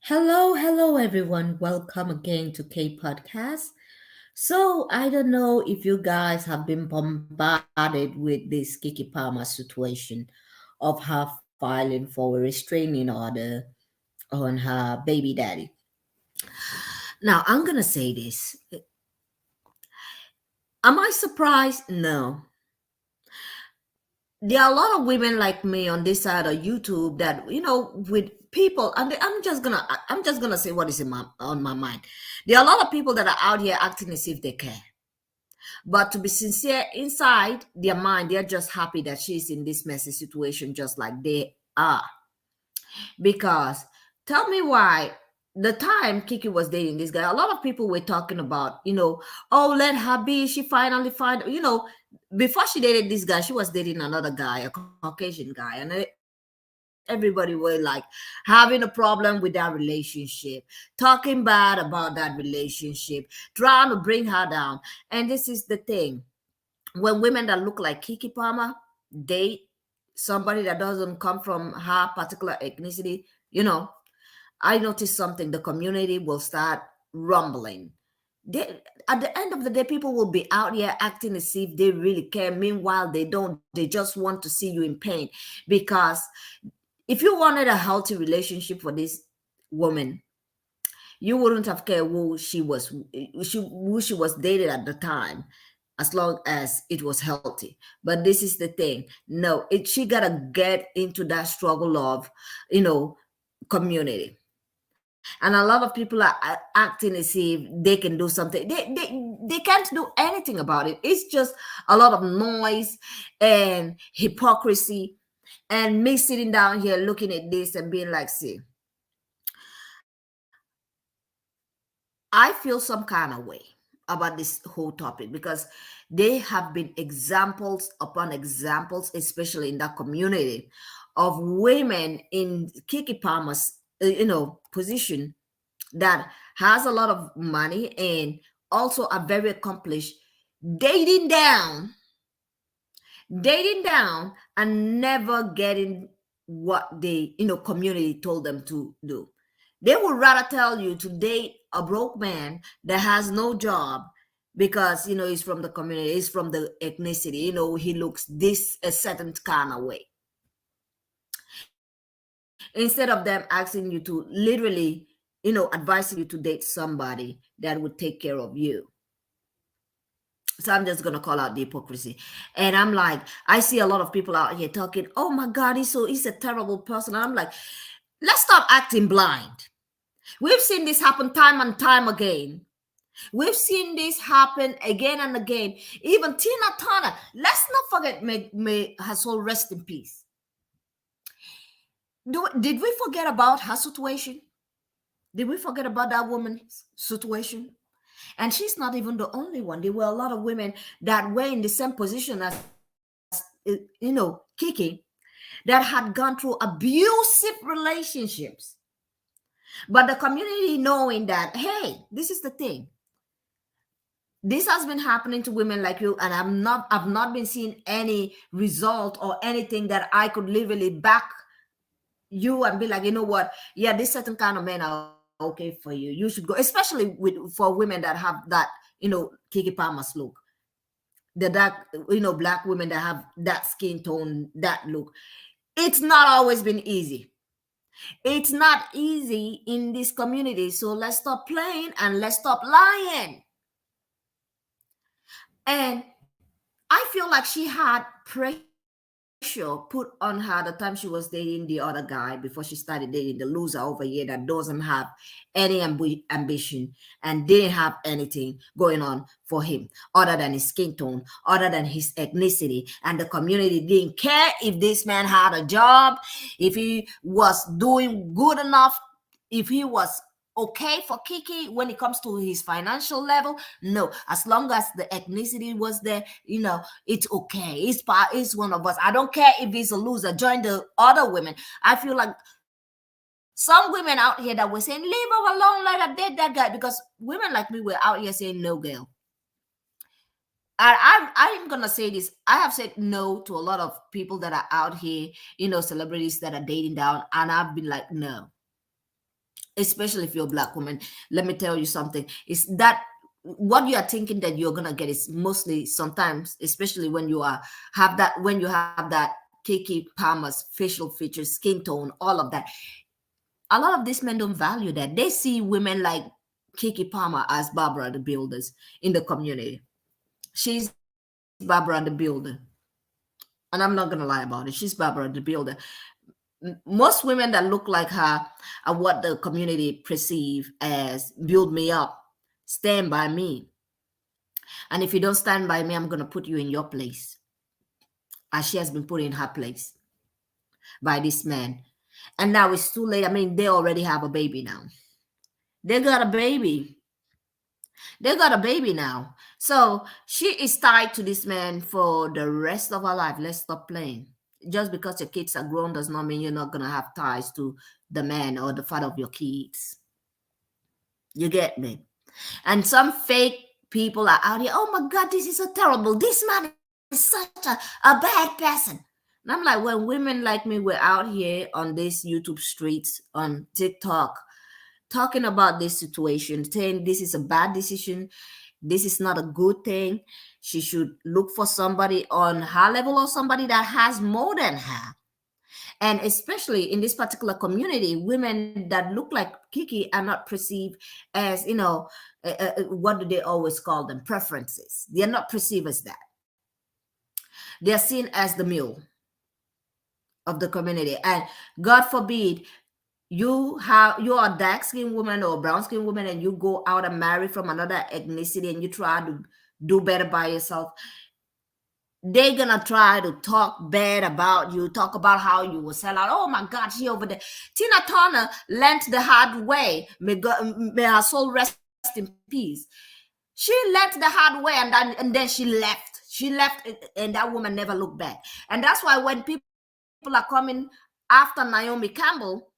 Hello everyone. Welcome again to K Podcast. So I don't know if you guys have been bombarded with this Kiki Palmer situation of her filing for a restraining order on her baby daddy. Now I'm gonna say this. Am I surprised? No. There are a lot of women like me on this side of YouTube that with people, and I'm just gonna say what is on my mind. There are a lot of people that are out here acting as if they care. But to be sincere, inside their mind, they're just happy that she's in this messy situation, just like they are. Because tell me why the time Kiki was dating this guy, a lot of people were talking about, oh, let her be. She finally find, before she dated this guy, she was dating another guy, a Caucasian guy, and everybody were like having a problem with that relationship, talking bad about that relationship, trying to bring her down. And this is the thing: when women that look like Kiki Palmer date somebody that doesn't come from her particular ethnicity, I noticed something. The community will start rumbling. At the end of the day, people will be out here acting as if they really care. Meanwhile, they don't. They just want to see you in pain. Because if you wanted a healthy relationship for this woman, you wouldn't have cared who she was dated at the time, as long as it was healthy. But this is the thing: no, she gotta get into that struggle of you know community. And a lot of people are acting as if they can do something. They can't do anything about it. It's just a lot of noise and hypocrisy, and me sitting down here looking at this and being like, see, I feel some kind of way about this whole topic, because they have been examples upon examples, especially in that community, of women in Kiki Palmer's position, that has a lot of money and also are very accomplished, dating down, and never getting what the community told them to do. They would rather tell you to date a broke man that has no job, because he's from the community, he's from the ethnicity, he looks this a certain kind of way, instead of them asking you to literally advising you to date somebody that would take care of you. So I'm just gonna call out the hypocrisy. And I'm like, I see a lot of people out here talking, oh my God, he's a terrible person. And I'm like, let's stop acting blind. We've seen this happen time and time again. We've seen this happen again and again. Even Tina Turner, let's not forget, may her soul rest in peace. Did we forget about her situation? Did we forget about that woman's situation? And she's not even the only one. There were a lot of women that were in the same position as, Kiki, that had gone through abusive relationships. But the community knowing that, hey, this is the thing. This has been happening to women like you, and I've not been seeing any result or anything that I could literally back you and be like, you know what? Yeah, this certain kind of men are okay for you. You should go, especially for women that have that, Kiki Palmer's look. The dark, black women that have that skin tone, that look. It's not always been easy. It's not easy in this community. So let's stop playing and let's stop lying. And I feel like she had pressure put on her the time she was dating the other guy, before she started dating the loser over here that doesn't have any ambition and didn't have anything going on for him other than his skin tone, other than his ethnicity. And the community didn't care if this man had a job, if he was doing good enough, if he was okay for Kiki when it comes to his financial level. No, as long as the ethnicity was there, it's okay. It's one of us. I don't care if he's a loser. Join the other women. I feel like some women out here that were saying, leave her alone, let her date that guy. Because women like me were out here saying, no, girl. I'm gonna say this. I have said no to a lot of people that are out here, celebrities that are dating down, and I've been like, no. especially if you're a black woman. Let me tell you something. Is that what you are thinking that you're gonna get is mostly sometimes, especially when you are when you have that Kiki Palmer's facial features, skin tone, all of that. A lot of these men don't value that. They see women like Kiki Palmer as Barbara the Builders in the community. She's Barbara the Builder. And I'm not gonna lie about it. She's Barbara the Builder. Most women that look like her are what the community perceive as build me up, stand by me. And if you don't stand by me, I'm gonna put you in your place, as she has been put in her place by this man. And now it's too late. I mean, they already have a baby now. They got a baby. They got a baby now. So she is tied to this man for the rest of her life. Let's stop playing. Just because your kids are grown does not mean you're not going to have ties to the man or the father of your kids. You get me? And some fake people are out here, oh my God, this is so terrible. This man is such a bad person. And I'm like, when women like me were out here on these YouTube streets, on TikTok, talking about this situation, saying this is a bad decision, this is not a good thing, she should look for somebody on her level or somebody that has more than her. And especially in this particular community, women that look like Kiki are not perceived as, what do they always call them? Preferences. They are not perceived as that. They are seen as the mule of the community. And God forbid, you are a dark-skinned woman or a brown-skinned woman and you go out and marry from another ethnicity and you try to do better by yourself. They're gonna try to talk bad about you, talk about how you will sell out. Oh my God, she over there. Tina Turner learned the hard way. May her soul rest in peace. She learned the hard way and then she left. She left and that woman never looked back. And that's why when people are coming after Naomi Campbell,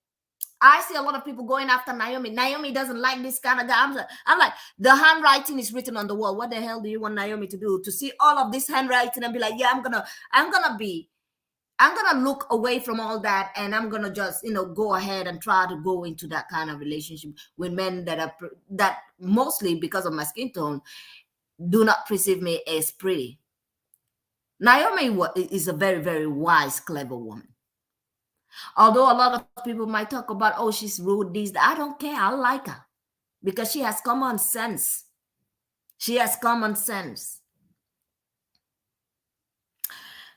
I see a lot of people going after Naomi. Naomi doesn't like this kind of guy. I'm like, the handwriting is written on the wall. What the hell do you want Naomi to do? To see all of this handwriting and be like, yeah, I'm gonna look away from all that, and I'm gonna just, go ahead and try to go into that kind of relationship with men that mostly because of my skin tone do not perceive me as pretty. Naomi is a very, very wise, clever woman. Although a lot of people might talk about, oh, she's rude, I don't care. I like her because she has common sense. She has common sense.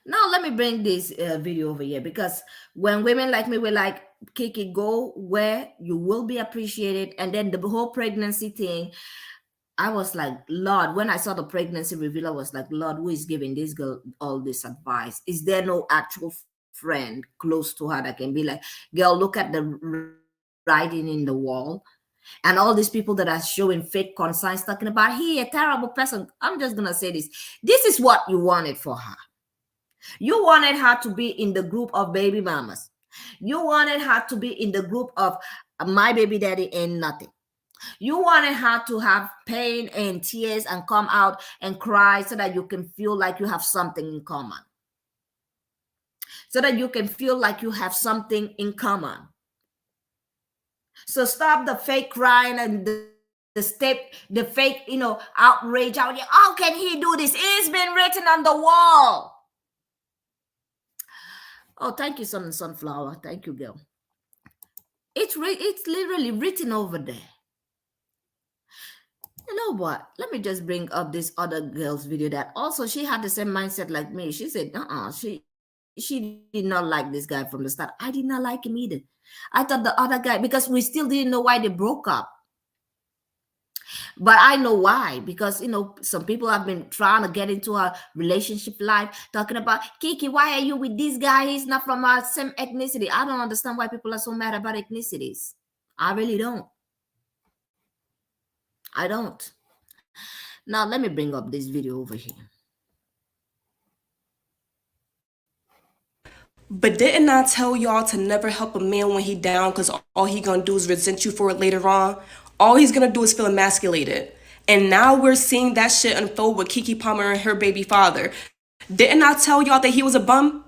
Now, let me bring this video over here, because when women like me were like, Kiki, go where you will be appreciated. And then the whole pregnancy thing, I was like, Lord, when I saw the pregnancy reveal, I was like, Lord, who is giving this girl all this advice? Is there no actual friend close to her that can be like, girl, look at the writing in the wall, and all these people that are showing fake consigns talking about he a terrible person. I'm just gonna say this is what you wanted for her. You wanted her to be in the group of baby mamas. You wanted her to be in the group of my baby daddy ain't nothing. You wanted her to have pain and tears and come out and cry so that you can feel like you have something in common. So that you can feel like you have something in common. So stop the fake crying and the fake, outrage out here. How can he do this? It's been written on the wall. Oh, thank you, Sunflower. Thank you, girl. It's literally written over there. You know what? Let me just bring up this other girl's video that also she had the same mindset like me. She said, she did not like this guy from the start. I did not like him either. I thought the other guy, because we still didn't know why they broke up. But I know why, because, some people have been trying to get into a relationship life, talking about, Kiki, why are you with this guy? He's not from our same ethnicity. I don't understand why people are so mad about ethnicities. I really don't. I don't. Now, let me bring up this video over here. But didn't I tell y'all to never help a man when he down, because all he gonna do is resent you for it later on? All he's gonna do is feel emasculated. And now we're seeing that shit unfold with Kiki Palmer and her baby father. Didn't I tell y'all that he was a bum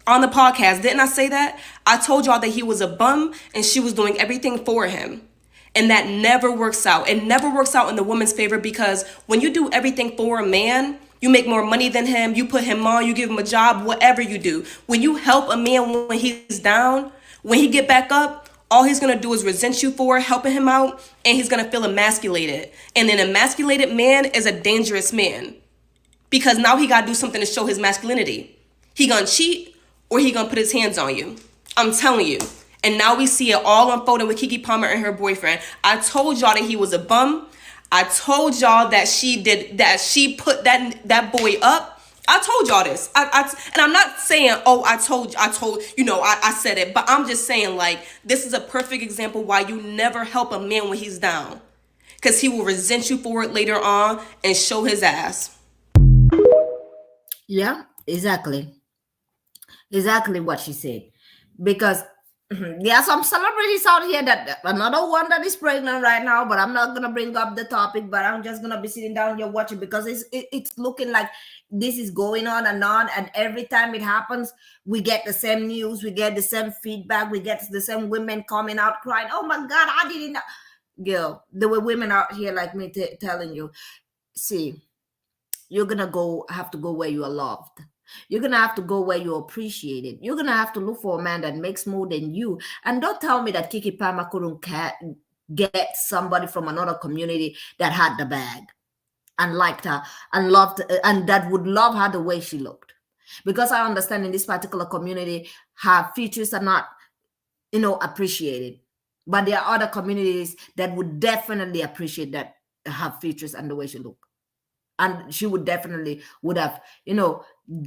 on the podcast? Didn't I say that? I told y'all that he was a bum and she was doing everything for him. And that never works out. It never works out in the woman's favor, because when you do everything for a man, you make more money than him, you put him on, you give him a job, whatever you do. When you help a man when he's down, when he get back up, all he's gonna do is resent you for helping him out, and he's gonna feel emasculated. And an emasculated man is a dangerous man, because now he gotta do something to show his masculinity. He gonna cheat, or he gonna put his hands on you. I'm telling you. And now we see it all unfolding with Keke Palmer and her boyfriend. I told y'all that he was a bum. I told y'all that she put that boy up. I told y'all this. And I'm not saying, oh, I told, I said it. But I'm just saying, like, this is a perfect example why you never help a man when he's down. Because he will resent you for it later on and show his ass. Yeah, exactly. Exactly what she said. Because there are some celebrities out here that another one that is pregnant right now, but I'm not gonna bring up the topic, but I'm just gonna be sitting down here watching, because it's looking like this is going on, and every time it happens, we get the same news, we get the same feedback, we get the same women coming out crying, oh my God, I didn't know. Girl, there were women out here like me telling you, see, you're gonna have to go where you are loved. You're gonna have to go where you're appreciated. You're gonna have to look for a man that makes more than you. And don't tell me that Keke Palmer couldn't get somebody from another community that had the bag and liked her and loved, and that would love her the way she looked. Because I understand in this particular community, her features are not, appreciated. But there are other communities that would definitely appreciate that, her features and the way she looked. And she would definitely would have,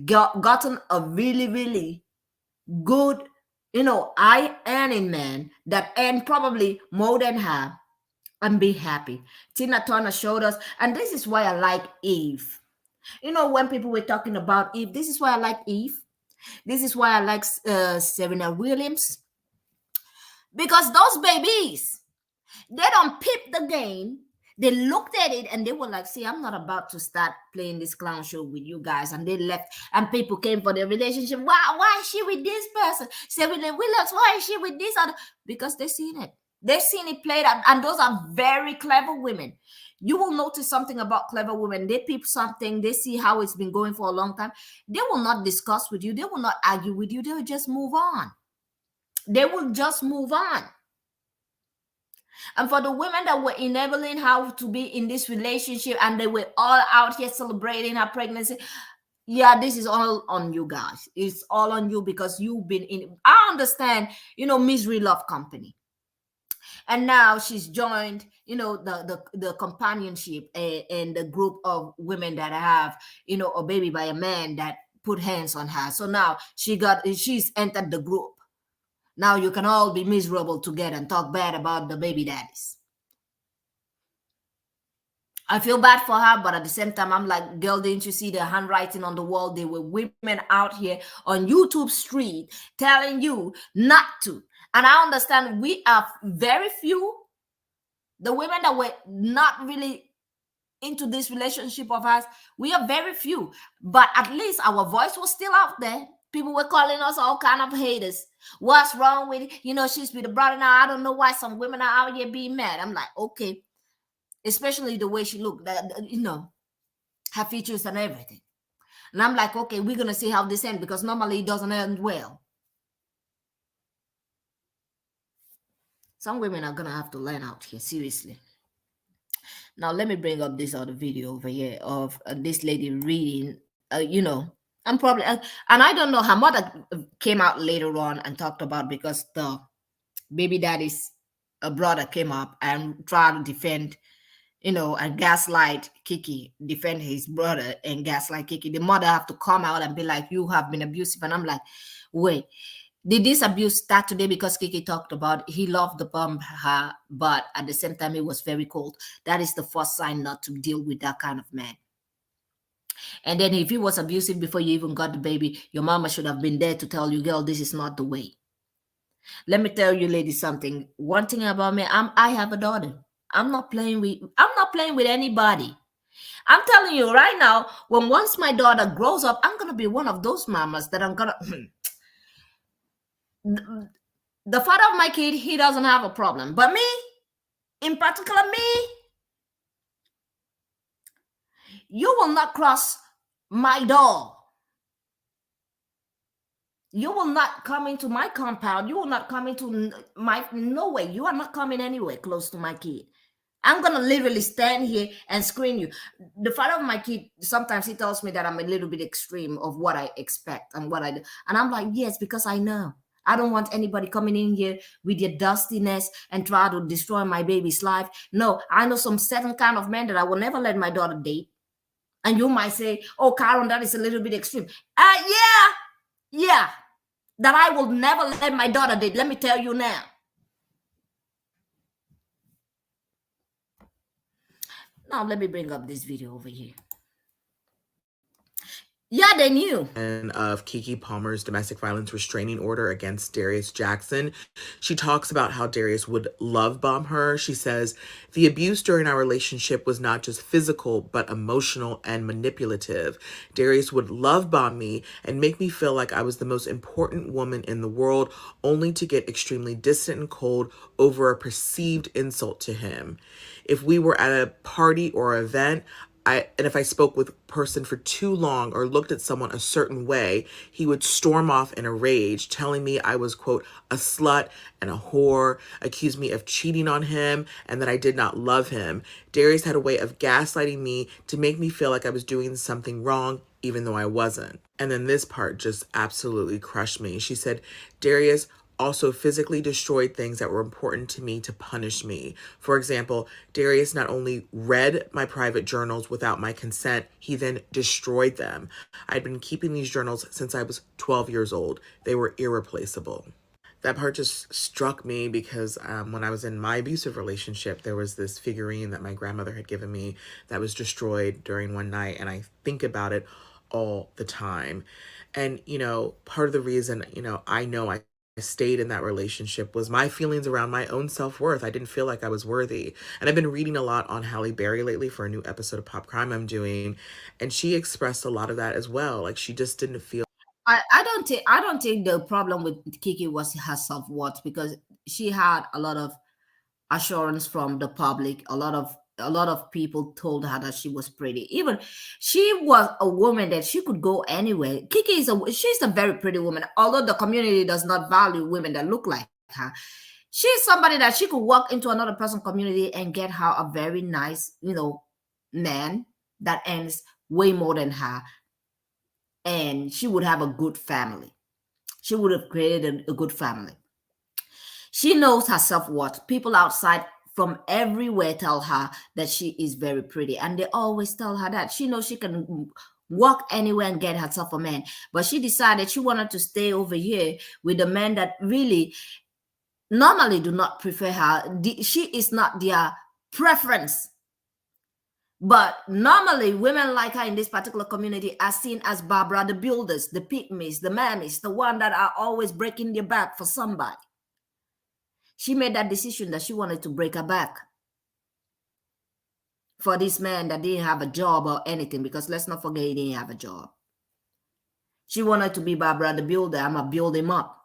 gotten a really, really good, eye earning man that earned probably more than her, and be happy. Tina Turner showed us, and this is why I like Eve. When people were talking about Eve, this is why I like Eve. This is why I like Serena Williams. Because those babies, they don't peep the game. They looked at it and they were like, see, I'm not about to start playing this clown show with you guys. And they left, and people came for their relationship. Why is she with this person? Serena Williams, why is she with this other? Because they've seen it. They've seen it played out. And those are very clever women. You will notice something about clever women. They peep something. They see how it's been going for a long time. They will not discuss with you. They will not argue with you. They will just move on. They will just move on. And for the women that were enabling her to be in this relationship, and they were all out here celebrating her pregnancy, yeah, this is all on you guys. It's all on you, because you've been in, I understand, misery love company. And now she's joined, the companionship and the group of women that have, a baby by a man that put hands on her. So now she's entered the group. Now you can all be miserable together and talk bad about the baby daddies. I feel bad for her, but at the same time, I'm like, girl, didn't you see the handwriting on the wall? There were women out here on YouTube street telling you not to. And I understand we are very few. The women that were not really into this relationship of ours, we are very few. But at least our voice was still out there. People were calling us all kind of haters. What's wrong with it? She's with a brother now. I don't know why some women are out here being mad. I'm like, okay. Especially the way she looked, her features and everything. And I'm like, okay, we're going to see how this ends, because normally it doesn't end well. Some women are going to have to learn out here, seriously. Now, let me bring up this other video over here of this lady reading, I'm probably, and I don't know, her mother came out later on and talked about, because the baby daddy's brother came up and tried to defend, and gaslight Keke, defend his brother and gaslight Keke. The mother have to come out and be like, you have been abusive. And I'm like, wait, did this abuse start today? Because Keke talked about he loved the bomb her, but at the same time, it was very cold. That is the first sign not to deal with that kind of man. And then if he was abusive before you even got the baby, your mama should have been there to tell you, girl, this is not the way. Let me tell you, ladies, something. One thing about me, I have a daughter. I'm not playing with anybody. I'm telling you right now, once my daughter grows up, I'm gonna be one of those mamas that I'm gonna the father of my kid, he doesn't have a problem. But me, In particular, me, you will not cross my door. You will not come into my compound. You will not come into my, no way. You are not coming anywhere close to my kid. I'm gonna literally stand here and screen you. The father of my kid, sometimes he tells me that I'm a little bit extreme of what I expect and what I do. And I'm like, yes, because I know. I don't want anybody coming in here with their dustiness and try to destroy my baby's life. No, I know some certain kind of men that I will never let my daughter date. And you might say, oh, Karen, that is a little bit extreme. Yeah, that I will never let my daughter date. Let me tell you now. Now, let me bring up this video over here. Yeah, they knew. Of Keke Palmer's domestic violence restraining order against Darius Jackson. She talks about how Darius would love bomb her. She says, the abuse during our relationship was not just physical, but emotional and manipulative. Darius would love bomb me and make me feel like I was the most important woman in the world, only to get extremely distant and cold over a perceived insult to him. If we were at a party or event, and if I spoke with a person for too long or looked at someone a certain way, he would storm off in a rage, telling me I was, quote, a slut and a whore, accuse me of cheating on him, and that I did not love him. Darius had a way of gaslighting me to make me feel like I was doing something wrong, even though I wasn't. And then this part just absolutely crushed me. She said, Darius also physically destroyed things that were important to me to punish me. For example, Darius not only read my private journals without my consent, he then destroyed them. I'd been keeping these journals since I was 12 years old. They were irreplaceable. That part just struck me because when I was in my abusive relationship, there was this figurine that my grandmother had given me that was destroyed during one night, and I think about it all the time. And, part of the reason, I know I stayed in that relationship was my feelings around my own self-worth. I didn't feel like I was worthy. And I've been reading a lot on Halle Berry lately for a new episode of Pop Crime I'm doing, and she expressed a lot of that as well. Like, she just didn't feel. I don't think the problem with Kiki was her self-worth, because she had a lot of assurance from the public. A lot of people told her that she was pretty. Even she was a woman that she could go anywhere. Kiki she's a very pretty woman. Although the community does not value women that look like her, she's somebody that she could walk into another person's community and get her a very nice, man that earns way more than her, and she would have a good family. She would have created a good family. She knows her self-worth. People outside from everywhere tell her that she is very pretty, and they always tell her that. She knows she can walk anywhere and get herself a man, but she decided she wanted to stay over here with a man that really normally do not prefer her. She is not their preference. But normally, women like her in this particular community are seen as Barbara the builders, the pygmies, the mammies, the one that are always breaking their back for somebody. She made that decision that she wanted to break her back for this man that didn't have a job or anything, because let's not forget he didn't have a job. She wanted to be Barbara the builder. I'm going to build him up.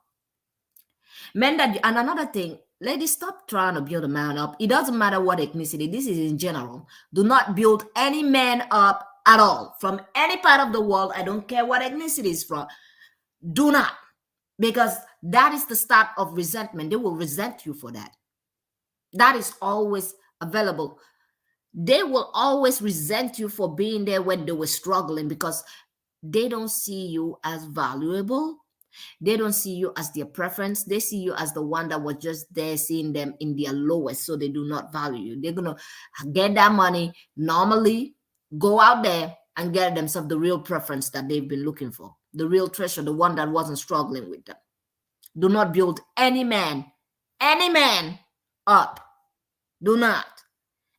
Men that, and another thing, ladies, stop trying to build a man up. It doesn't matter what ethnicity. This is in general. Do not build any man up at all from any part of the world. I don't care what ethnicity is from. Do not. Because that is the start of resentment. They will resent you for that. That is always available. They will always resent you for being there when they were struggling, because they don't see you as valuable. They don't see you as their preference. They see you as the one that was just there, seeing them in their lowest, so they do not value you. They're going to get that money, normally go out there and get themselves the real preference that they've been looking for, the real treasure, the one that wasn't struggling with them. Do not build any man up. Do not.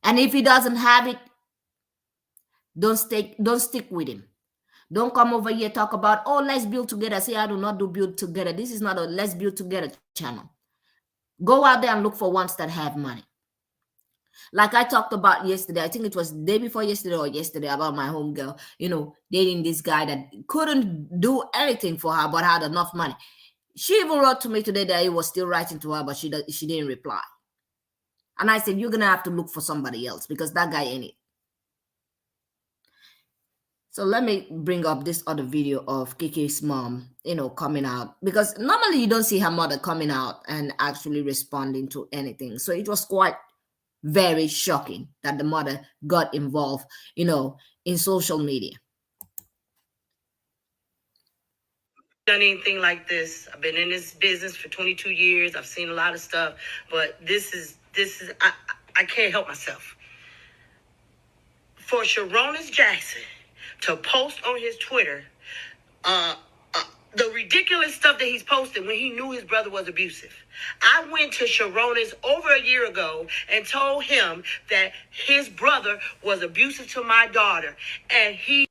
And if he doesn't have it, don't stick with him. Don't come over here talk about, oh, let's build together. Say, I do not do build together. This is not a let's build together channel. Go out there and look for ones that have money. Like I talked about yesterday, I think it was the day before yesterday or yesterday, about my homegirl, dating this guy that couldn't do anything for her but had enough money. She even wrote to me today that he was still writing to her, but she didn't reply. And I said, you're gonna have to look for somebody else because that guy ain't it. So let me bring up this other video of Kiki's mom, coming out, because normally you don't see her mother coming out and actually responding to anything. So it was quite very shocking that the mother got involved, in social media. Done anything like this. I've been in this business for 22 years. I've seen a lot of stuff, but this is I can't help myself. For Sharonis Jackson to post on his Twitter the ridiculous stuff that he's posted when he knew his brother was abusive. I went to Sharonis over a year ago and told him that his brother was abusive to my daughter, and he...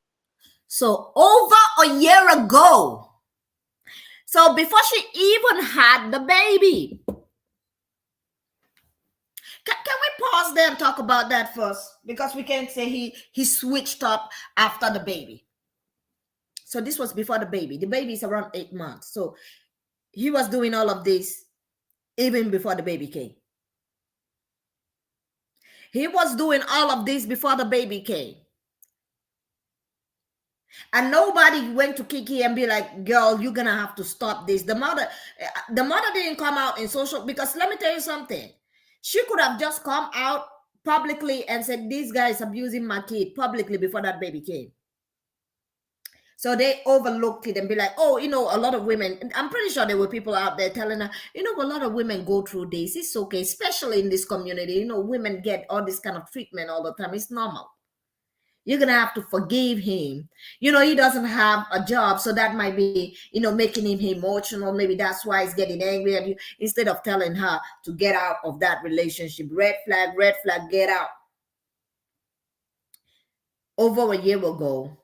So over a year ago. So before she even had the baby. Can we pause there and talk about that first? Because we can't say he switched up after the baby. So this was before the baby. The baby is around 8 months. So he was doing all of this even before the baby came. He was doing all of this before the baby came. And nobody went to Kiki and be like, girl, you're going to have to stop this. The mother didn't come out in social, because let me tell you something. She could have just come out publicly and said, this guy is abusing my kid publicly before that baby came. So they overlooked it and be like, oh, a lot of women, I'm pretty sure there were people out there telling her, a lot of women go through this. It's okay, especially in this community. Women get all this kind of treatment all the time. It's normal. You're going to have to forgive him. He doesn't have a job, so that might be, making him emotional. Maybe that's why he's getting angry at you. Instead of telling her to get out of that relationship. Red flag, get out. Over a year ago.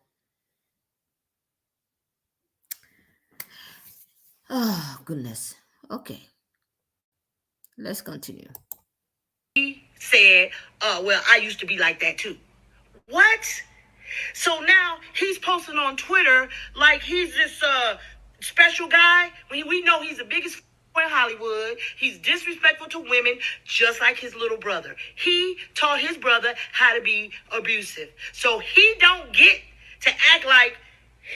Oh, goodness. Okay. Let's continue. He said, well, I used to be like that too. What? So now he's posting on Twitter like he's this special guy. We know he's the biggest in Hollywood. He's disrespectful to women, just like his little brother. He taught his brother how to be abusive. So he don't get to act like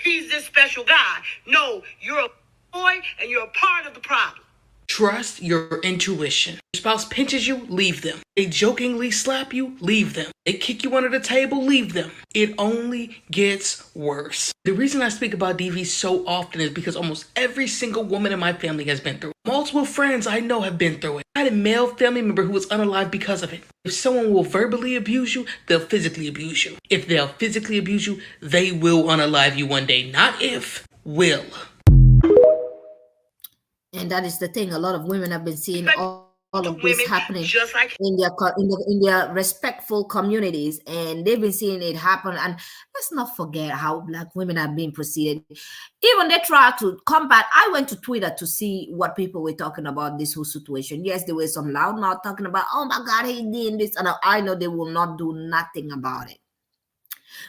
he's this special guy. No, you're a boy and you're a part of the problem. Trust your intuition. Your spouse pinches you, leave them. They jokingly slap you, leave them. They kick you under the table, leave them. It only gets worse. The reason I speak about DV so often is because almost every single woman in my family has been through it. Multiple friends I know have been through it. I had a male family member who was unalive because of it. If someone will verbally abuse you, they'll physically abuse you. If they'll physically abuse you, they will unalive you one day. Not if, will. And that is the thing. A lot of women have been seeing all of this happening just like in their respectful communities, and they've been seeing it happen. And let's not forget how Black women have been proceeded. Even they try to combat. I went to Twitter to see what people were talking about this whole situation. Yes, there were some loud mouth talking about, oh my God, he's doing this, and I know they will not do nothing about it.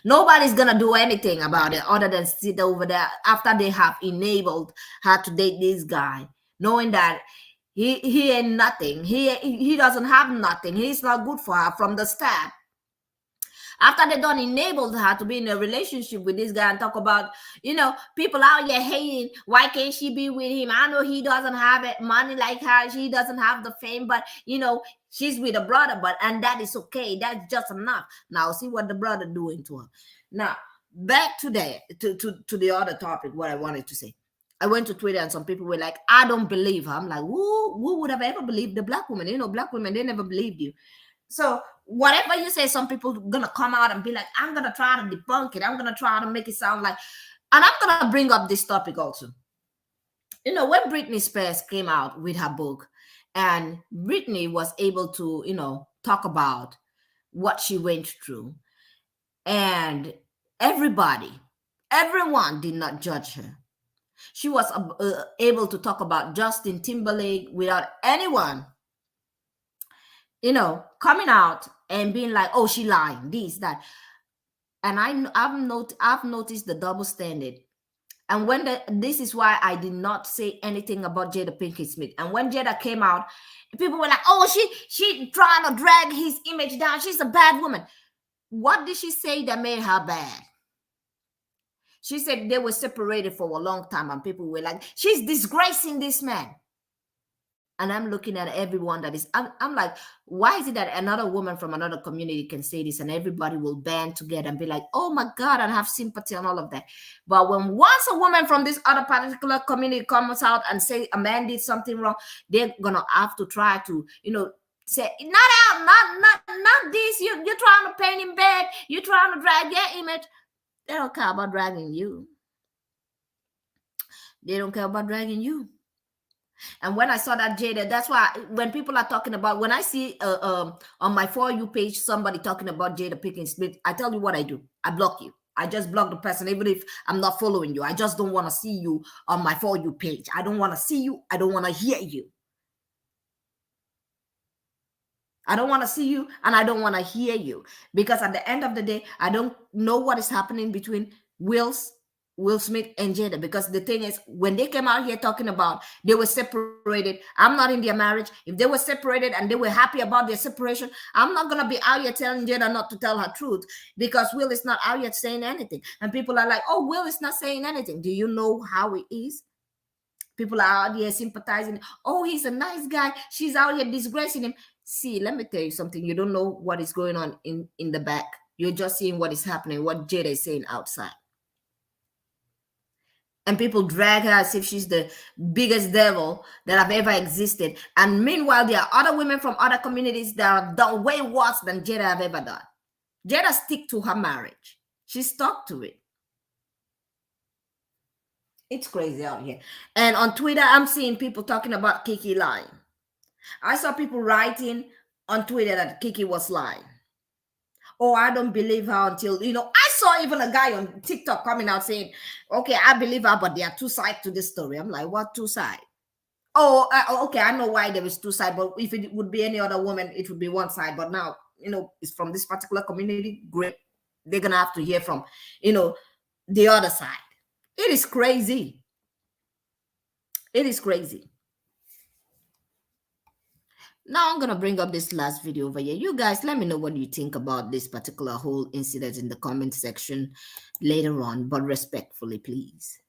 Nobody's gonna do anything about it other than sit over there after they have enabled her to date this guy, knowing that he ain't nothing. He doesn't have nothing. He's not good for her from the start. After they done enabled her to be in a relationship with this guy and talk about, people out here hating, why can't she be with him? I know he doesn't have it, money like her. She doesn't have the fame, but, she's with a brother, and that is okay. That's just enough. Now, see what the brother doing to her. Now, back to the other topic, what I wanted to say. I went to Twitter and some people were like, I don't believe her. I'm like, who would have ever believed the Black woman? Black women, they never believed you. So whatever you say, some people are gonna come out and be like, I'm gonna try to debunk it. I'm gonna try to make it sound like, and I'm gonna bring up this topic also. When Britney Spears came out with her book, and Britney was able to, talk about what she went through, and everyone did not judge her. She was able to talk about Justin Timberlake without anyone, coming out and being like, oh, she lying, this, that. And I've noticed the double standard. And this is why I did not say anything about Jada Pinkett Smith. And when Jada came out, people were like, "Oh, she trying to drag his image down. She's a bad woman." What did she say that made her bad? She said they were separated for a long time, and people were like, "She's disgracing this man." And I'm looking at everyone that is, I'm like, why is it that another woman from another community can say this and everybody will band together and be like, "Oh my God," and have sympathy and all of that. But when once a woman from this other particular community comes out and say a man did something wrong, they're gonna have to try to, say, "Not out, not this. You're trying to paint him bad. You're trying to drag their image." They don't care about dragging you. They don't care about dragging you. And when I saw that Jada, that's why when people are talking about, when I see on my For You page somebody talking about Jada Pinkett Smith, I tell you what I do. I block you. I just block the person, even if I'm not following you. I just don't want to see you on my For You page. I don't want to see you. I don't want to hear you. I don't want to see you, and I don't want to hear you, because at the end of the day, I don't know what is happening between Will Smith and Jada. Because the thing is, when they came out here talking about they were separated, I'm not in their marriage. If they were separated and they were happy about their separation, I'm not gonna be out here telling Jada not to tell her truth, because Will is not out here saying anything. And people are like, "Oh, Will is not saying anything." Do you know how it is? People are out here sympathizing. "Oh, he's a nice guy. She's out here disgracing him." See, let me tell you something. You don't know what is going on in the back. You're just seeing what is happening, what Jada is saying outside. And people drag her as if she's the biggest devil that have ever existed. And meanwhile, there are other women from other communities that have done way worse than Jada have ever done. Jada stick to her marriage. She stuck to it. It's crazy out here. And on Twitter, I'm seeing people talking about Kiki lying. I saw people writing on Twitter that Kiki was lying. "Oh, I don't believe her until," I saw even a guy on TikTok coming out saying, "Okay, I believe her, but there are two sides to this story." I'm like, "What two sides?" "Oh, okay, I know why there is two sides, but if it would be any other woman, it would be one side. But now, it's from this particular community, great. They're going to have to hear from, the other side." It is crazy. It is crazy. Now I'm going to bring up this last video over here. You guys, let me know what you think about this particular whole incident in the comment section later on, but respectfully, please.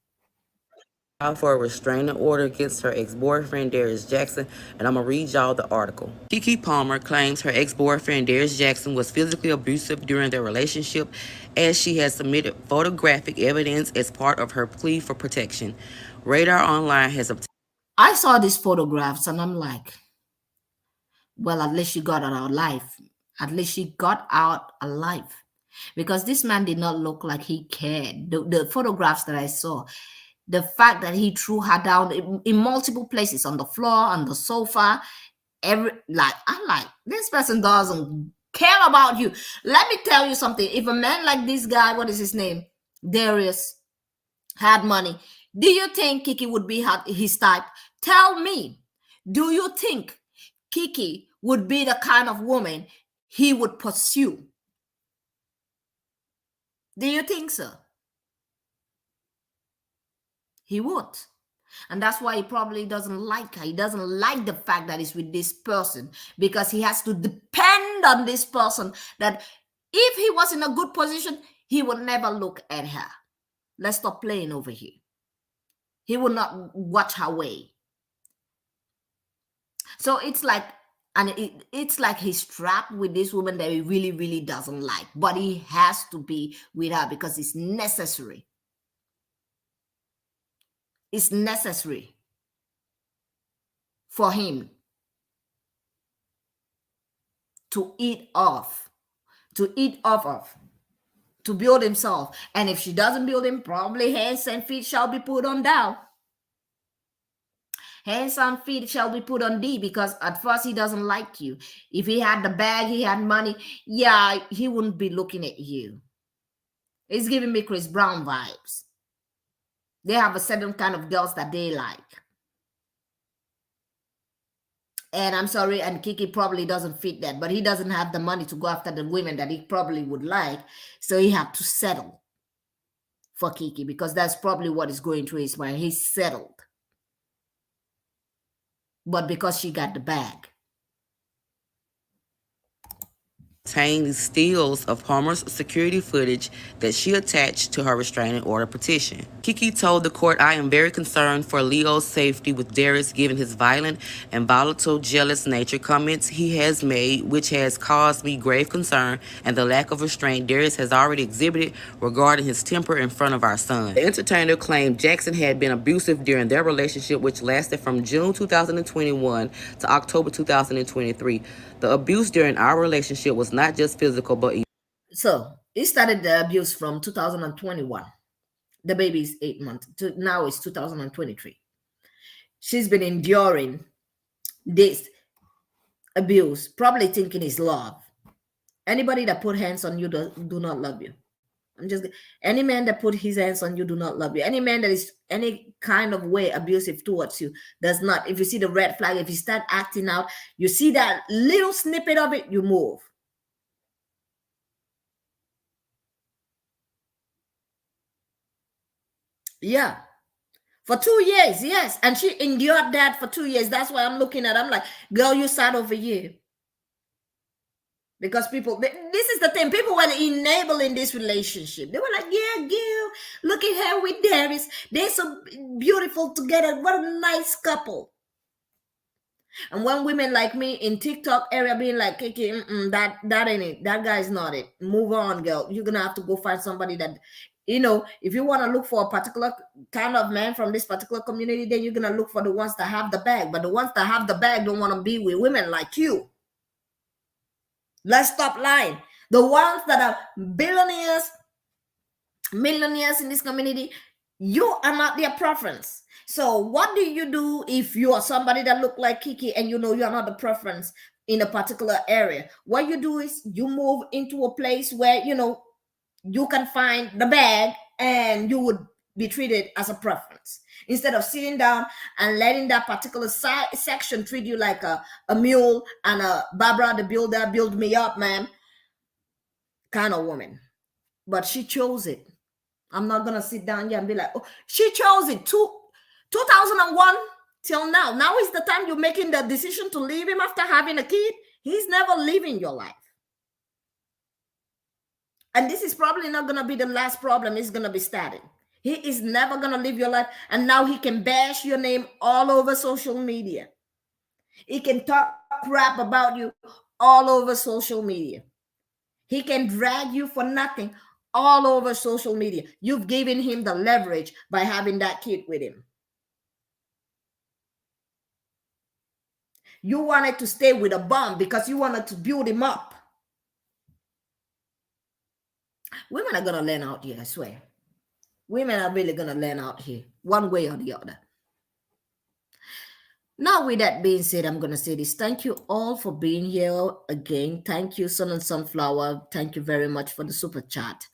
Filed for a restraining order against her ex-boyfriend Darius Jackson, and I'm gonna read y'all the article. Keke Palmer claims her ex-boyfriend Darius Jackson was physically abusive during their relationship, as she has submitted photographic evidence as part of her plea for protection. Radar Online has obtained. I saw these photographs and I'm like, well, at least she got out alive. At least she got out alive. Because this man did not look like he cared. The photographs that I saw, the fact that he threw her down in multiple places, on the floor, on the sofa, I'm like, this person doesn't care about you. Let me tell you something. If a man like this guy, what is his name? Darius, had money, do you think Kiki would be his type? Tell me. Do you think Kiki would be the kind of woman he would pursue? Do you think so? He would. And that's why he probably doesn't like her. He doesn't like the fact that he's with this person, because he has to depend on this person, that if he was in a good position, he would never look at her. Let's stop playing over here. He would not watch her way. So it's like, and it's like he's trapped with this woman that he really, really doesn't like, but he has to be with her because it's necessary. It's necessary for him to eat off of, to build himself. And if she doesn't build him, probably hands and feet shall be put on down. Hands and feet shall be put on D, because at first he doesn't like you. If he had the bag, he had money, yeah, he wouldn't be looking at you. It's giving me Chris Brown vibes. They have a certain kind of girls that they like. And I'm sorry, and Kiki probably doesn't fit that, but he doesn't have the money to go after the women that he probably would like. So he had to settle for Kiki, because that's probably what is going through his mind. He's settled. But because she got the bag. Obtained stills of Palmer's security footage that she attached to her restraining order petition. Kiki told the court, "I am very concerned for Leo's safety with Darius given his violent and volatile, jealous nature comments he has made, which has caused me grave concern, and the lack of restraint Darius has already exhibited regarding his temper in front of our son." The entertainer claimed Jackson had been abusive during their relationship, which lasted from June 2021 to October 2023. The abuse during our relationship was not just physical, but so he started the abuse from 2021. The baby is 8 months. Now it's 2023. She's been enduring this abuse, probably thinking it's love. Anybody that put hands on you do not love you. Any man that put his hands on you do not love you. Any man that is any kind of way abusive towards you does not. If you see the red flag, if you start acting out, you see that little snippet of it, you move. Yeah. For 2 years, yes. And she endured that for 2 years. That's why I'm looking at it. I'm like, girl, you sat over here. Because people, this is the thing, people were enabling this relationship. They were like, yeah, girl, look at her with Darius. They're so beautiful together. What a nice couple. And when women like me in TikTok area being like, Kiki, that ain't it. That guy's not it. Move on, girl. You're going to have to go find somebody that, if you want to look for a particular kind of man from this particular community, then you're going to look for the ones that have the bag. But the ones that have the bag don't want to be with women like you. Let's stop lying. The ones that are billionaires, millionaires in this community, you are not their preference. So what do you do if you are somebody that look like Kiki and you are not the preference in a particular area? What you do is you move into a place where, you can find the bag and you would be treated as a preference. Instead of sitting down and letting that particular section treat you like a mule and a Barbara the Builder, build me up, man, kind of woman. But she chose it. I'm not going to sit down here and be like, oh, she chose it. 2001 till now. Now is the time you're making the decision to leave him after having a kid. He's never leaving your life. And this is probably not going to be the last problem he's going to be starting. He is never going to live your life. And now he can bash your name all over social media. He can talk crap about you all over social media. He can drag you for nothing all over social media. You've given him the leverage by having that kid with him. You wanted to stay with a bum because you wanted to build him up. Women are going to learn out here, I swear. Women are really going to learn out here, one way or the other. Now, with that being said, I'm going to say this. Thank you all for being here again. Thank you, Sun and Sunflower. Thank you very much for the super chat.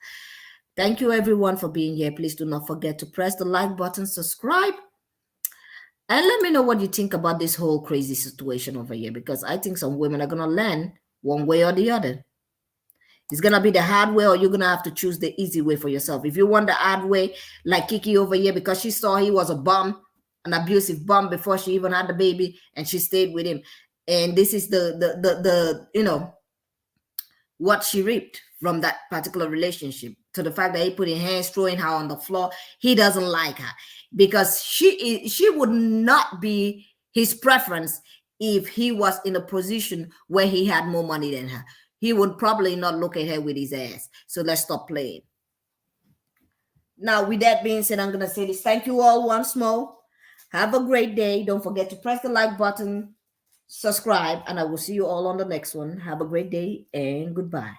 Thank you, everyone, for being here. Please do not forget to press the like button, subscribe, and let me know what you think about this whole crazy situation over here, because I think some women are going to learn one way or the other. It's going to be the hard way, or you're going to have to choose the easy way for yourself. If you want the hard way, like Kiki over here, because she saw he was a bum, an abusive bum before she even had the baby, and she stayed with him. And this is the what she reaped from that particular relationship, to the fact that he put his hands, throwing her on the floor. He doesn't like her because she would not be his preference if he was in a position where he had more money than her. He would probably not look at her with his ass. So let's stop playing. Now, with that being said, I'm going to say this. Thank you all once more. Have a great day. Don't forget to press the like button, subscribe, and I will see you all on the next one. Have a great day and goodbye.